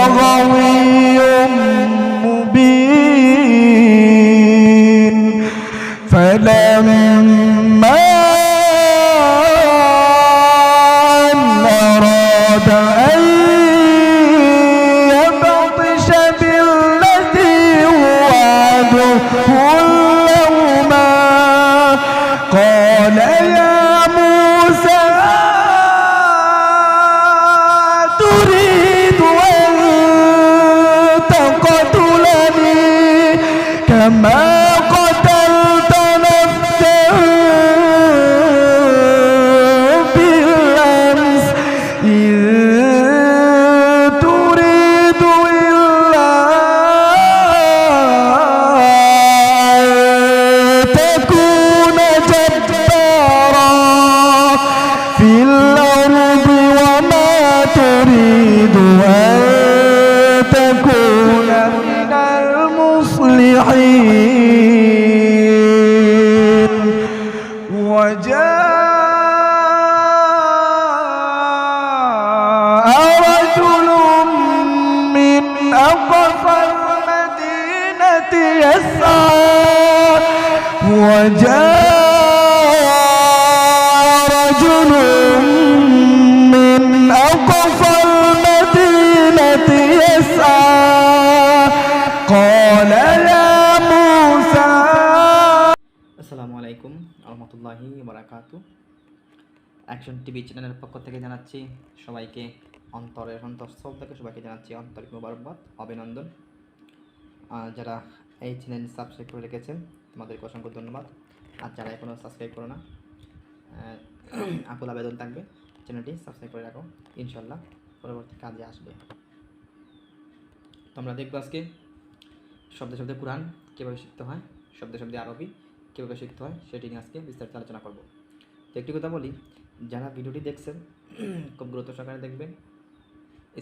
لغوي مبين فلما أراد أن يبطش بالذي هو عدو لهما قال يا موسى تريد أن تقتلني كما قتلت نفسا بالأمس إذ تريد إلا أن تكون جبارا في الأرض وما تريد أن تكون من المصلحين وجاء رجل من أقصى المدينة يسعى وجاء رجل من أقصى المدينة يسعى قال يا موسى আসসালামু আলাইকুম রহমতুল্লাহি বারাকাতু। অ্যাকশন টিভি চ্যানেলের পক্ষ থেকে জানাচ্ছি সবাইকে অন্তরের অন্তঃস্থল থেকে সবাইকে জানাচ্ছি আন্তরিক মোবারকবাদ, অভিনন্দন। যারা এই চ্যানেল সাবস্ক্রাইব করে রেখেছেন তোমাদেরকে অসংখ্য ধন্যবাদ। আর যারা এখনও সাবস্ক্রাইব করো না, আকুল আবেদন থাকবে চ্যানেলটি সাবস্ক্রাইব করে রাখো, ইনশাল্লাহ পরবর্তী কাজে আসবে। তোমরা দেখবো আজকে শব্দে শব্দে কোরআন কীভাবে শিখতে হয়, শব্দে শব্দে আরবি কীভাবে শিখতে হয় সেটি নিয়ে আজকে বিস্তারিত আলোচনা করব। তো একটি কথা বলি, যারা ভিডিওটি দেখছেন খুব গুরুত্ব সহকারে দেখবেন,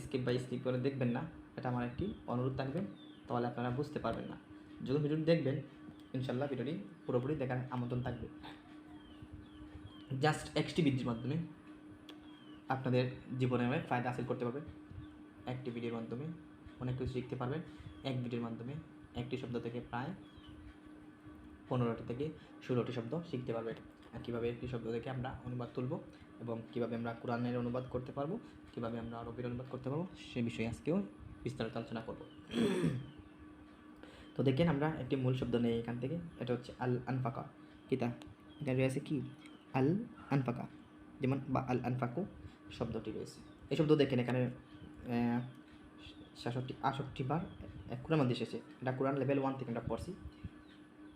স্কিপ বাই স্কিপ করে দেখবেন না, এটা আমার একটি অনুরোধ থাকবে, তাহলে আপনারা বুঝতে পারবেন না। যখন ভিডিওটি দেখবেন ইনশাল্লাহ ভিডিওটি পুরোপুরি দেখার আমন্ত্রণ থাকবে। জাস্ট একটি ভিডিওর মাধ্যমে আপনাদের জীবনে ফায়দা হাসিল করতে পারবেন। একটি ভিডিওর মাধ্যমে অনেক কিছু শিখতে পারবেন। এক ভিডিওর মাধ্যমে একটি শব্দ থেকে প্রায় 15টি থেকে 16টি শব্দ শিখতে পারবেন। আর কীভাবে একটি শব্দ থেকে আমরা অনুবাদ তুলব এবং কীভাবে আমরা কোরআনের অনুবাদ করতে পারবো, কীভাবে আমরা আরবির অনুবাদ করতে পারবো সে বিষয়ে আজকেও বিস্তারিত আলোচনা করব। তো দেখেন, আমরা একটি মূল শব্দ নেই এখান থেকে, এটা হচ্ছে আল আনফাকা। কিতা এখানে রয়েছে কি আল আনফাকা, যেমন বা আল আনফাকু শব্দটি রয়েছে। এই শব্দ দেখেন এখানে 68 বার কোরআন মধ্যে এসেছে। এটা কোরআন লেভেল 1 থেকে আমরা পড়ছি,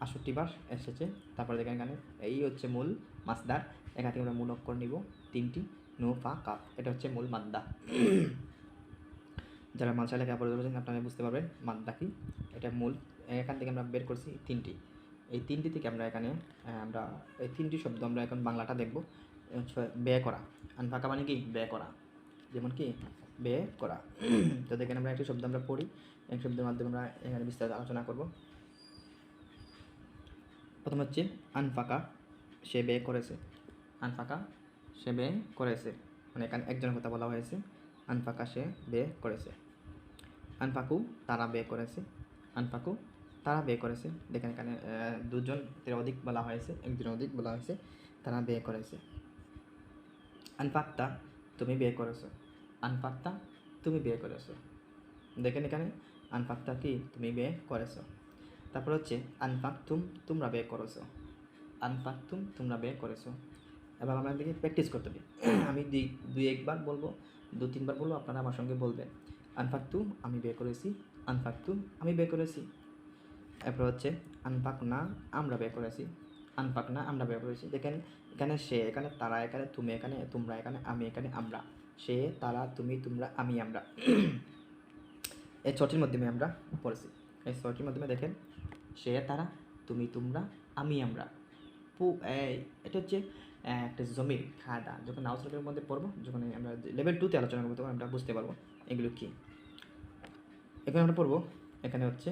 68 বার এসেছে। তারপরে দেখেন এখানে এই হচ্ছে মূল মাসদার, এখান থেকে আমরা মূল অক্ষর নিব 3টি, নো ফা কাফ, এটা হচ্ছে মূল মাদ্দা। যারা মাদ্রাসা লেখা পড়ে চলেছেন আপনারা বুঝতে পারবেন মাদ্দা কি। এটা মূল, এখান থেকে আমরা বের করছি 3টি। এই 3টি থেকে আমরা এখানে আমরা এই 3টি শব্দ আমরা এখন বাংলাটা দেখব। ব্যয় করা, আনফাকা মানে কি ব্যয় করা, যেমন কি ব্যয় করা। তো দেখেন আমরা একটি শব্দ আমরা পড়ি, এক শব্দের মাধ্যমে আমরা এখানে বিস্তারিত আলোচনা করব। প্রথম হচ্ছে আনফাকা, সে ব্যয় করেছে। আনফাকা সে ব্যয় করেছে, মানে এখানে একজনের কথা বলা হয়েছে। আনফাকা সে ব্যয় করেছে। আনফাকু তারা ব্যয় করেছে। আনফাকু তারা ব্যয় করেছে। দেখেন এখানে দুজনের অধিক বলা হয়েছে, একজনের অধিক বলা হয়েছে, তারা ব্যয় করেছে। আনফাক্তা তুমি ব্যয় করেছো। আনফাক্তা তুমি ব্যয় করেছো। দেখেন এখানে আনফাক্তা কি তুমি ব্যয় করেছো। তারপর হচ্ছে আনফাকতুম তোমরা ব্যয় করেছো। আনফাকতুম তোমরা ব্যয় করেছো। এবার আমরা এদিকে প্র্যাকটিস করতে হবে। আমি দুই একবার বলবো, 2-3বার বলবো, আপনারা আমার সঙ্গে বলবেন। আনফাকতুম আমি ব্যয় করেছি, আনফাকতুম আমি ব্যয় করেছি। এরপর হচ্ছে আনফাক না আমরা ব্যয় করেছি। আনফাক না আমরা ব্যয় করেছি। দেখেন এখানে সে, এখানে তারা, এখানে তুমি, এখানে তোমরা, এখানে আমি, এখানে আমরা। সে, তারা, তুমি, তোমরা, আমি, আমরা। এই 6টির মাধ্যমে আমরা পড়েছি। এই 6টির মাধ্যমে দেখেন সে, তারা, তুমি, তোমরা, আমি, আমরা। এটা হচ্ছে একটা জমির খাদা। যখন নাউসের মধ্যে পড়বো, যখন আমরা লেভেল 2তে আলোচনা করবো তখন আমরা বুঝতে পারবো এগুলো কী। এখানে আমরা পড়বো, এখানে হচ্ছে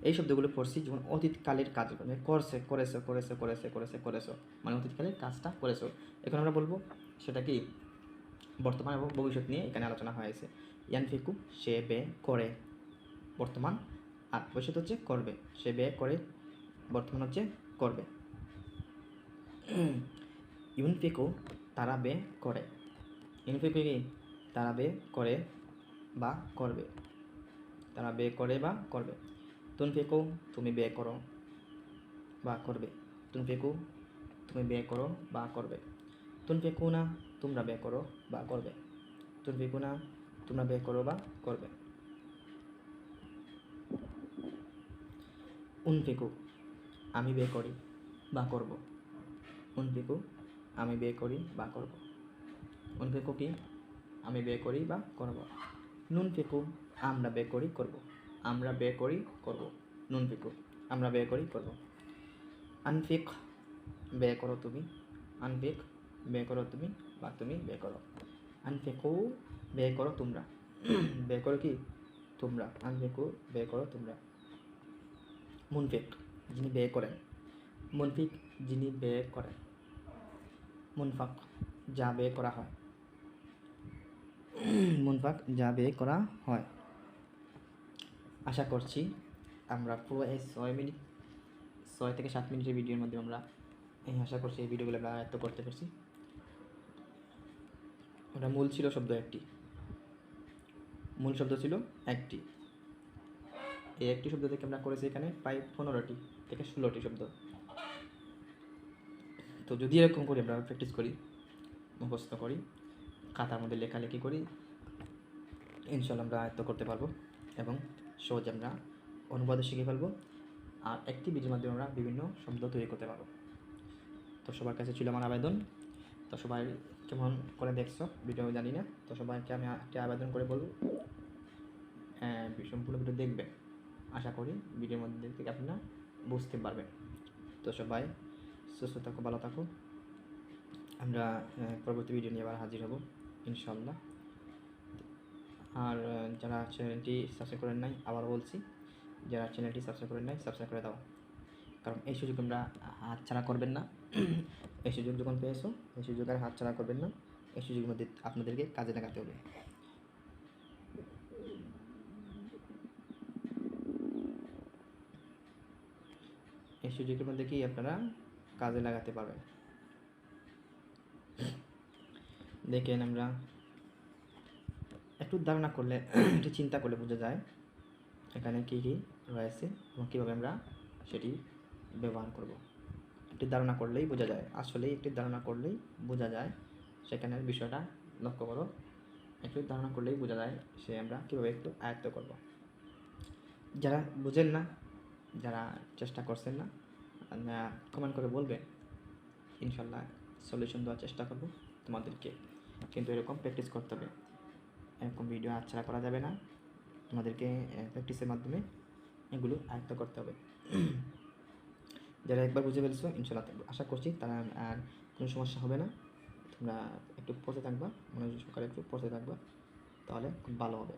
এই শব্দগুলো পড়ছি যেমন অতীতকালের কাজ, মানে করছে, করেছো, করেছো, করেছে, করেছে, করেছো, মানে অতীতকালের কাজটা করেছো। এখন আমরা বলবো সেটা কি বর্তমান এবং ভবিষ্যৎ নিয়ে এখানে আলোচনা হয়েছে। ইয়ানফিকু সে ব্যয় করে, বর্তমান, আর ভবিষ্যৎ হচ্ছে করবে। সে ব্যয় করে, বর্তমান হচ্ছে করবে। ইউনফিকু তারা ব্যয় করে। ইউনফিকু কি তারা ব্যয় করে বা করবে, তারা ব্যয় করে বা করবে। তুনফিকু তুমি ব্যয় করো বা করবে। তুনফিকু তুমি ব্যয় করো বা করবে। তুনফিকুনা তোমরা ব্যয় করো বা করবে। তুনফিকুনা তোমরা ব্যয় করো বা করবে। উনফিকু আমি ব্যয় করি বা করব। উনফিকু আমি ব্যয় করি বা করব। উনফিকু কি আমি ব্যয় করি বা করব। নুনফিকু আমরা ব্যয় করি করব। আমরা ব্যয় করি করব। নুনফিকু আমরা ব্যয় করি করব। আনফিক ব্যয় করো তুমি। আনফিক ব্যয় করো তুমি বা তুমি ব্যয় করো। আনফিকু ব্যয় করো তোমরা। ব্যয় করো কি তোমরা। আনফিকু ব্যয় করো তোমরা। মুনফিক যিনি ব্যয় করেন। মুনফিক যিনি ব্যয় করেন। মুনফাক যা ব্যয় করা হয়। মুনফাক যা ব্যয় করা হয়। আশা করছি আমরা পুরো এই 6 থেকে 7 মিনিটের ভিডিওর মধ্যে আমরা আশা করছি এই ভিডিওগুলো আমরা আয়ত্ত করতে পারছি। ওটা মূল ছিল শব্দ একটি, মূল শব্দ ছিল একটি। এই একটি শব্দ থেকে আমরা করেছি এখানে প্রায় 15টি থেকে 16টি শব্দ। তো যদি এরকম করে আমরা প্র্যাকটিস করি, মুখস্থ করি, খাতার মধ্যে লেখালেখি করি, ইনশাল্লাহ আমরা আয়ত্ত করতে পারবো এবং সহজে আমরা অনুবাদও শিখে ফেলবো। আর একটি ভিডিওর মাধ্যমে আমরা বিভিন্ন শব্দ তৈরি করতে পারবো। তো সবার কাছে ছিল আমার আবেদন। তো সবাই কেমন করে দেখছো ভিডিও জানি না, তো সবাইকে আমি একটা আবেদন করে বলবো সম্পূর্ণ ভিডিও দেখবে। আশা করি ভিডিওর মধ্যে থেকে আপনারা বুঝতে পারবেন। তো সবাই সুস্থ থাকো, ভালো থাকো। আমরা পরবর্তী ভিডিও নিয়ে আবার হাজির হব ইনশাল্লাহ। আর যারা চ্যানেলটি সাবস্ক্রাইব করেন নাই, আবার বলছি, যারা চ্যানেলটি সাবস্ক্রাইব করেন নাই সাবস্ক্রাইব করে দাও, কারণ এই সুযোগ আমরা হাতছাড়া করবেন না। এই সুযোগ যখন পেয়েছো, এই সুযোগ আর হাতছাড়া করবেন না। এই সুযোগের মধ্যে আপনাদেরকে কাজে লাগাতে হবে। এই সুযোগের মধ্যে কি আপনারা কাজে লাগাতে পারবেন। দেখেন আমরা একটু ধারণা করলে, একটু চিন্তা করলে বোঝা যায় এখানে কী কী রয়েছে এবং কীভাবে আমরা সেটি ব্যবহার করব। একটি ধারণা করলেই বোঝা যায়, আসলেই একটি ধারণা করলেই বোঝা যায় সেখানের বিষয়টা। লক্ষ্য করো, একটু ধারণা করলেই বোঝা যায় সে আমরা কীভাবে একটু আয়ত্ত করব। যারা বুঝেন না, যারা চেষ্টা করছেন না, কমেন্ট করে বলবেন, ইনশাল্লাহ সলিউশন দেওয়ার চেষ্টা করব তোমাদেরকে। কিন্তু এরকম প্র্যাকটিস করতে হবে, এরকম ভিডিও হাতছাড়া করা যাবে না। তোমাদেরকে প্র্যাকটিসের মাধ্যমে এগুলো আয়ত্ত করতে হবে। যারা একবার বুঝে ফেলছো ইনশাল্লাহ আশা করছি তারা আর কোনো সমস্যা হবে না। তোমরা একটু পড়তে থাকবা, মনোযোগ সহকারে একটু পড়তে থাকবা, তাহলে খুব ভালো হবে।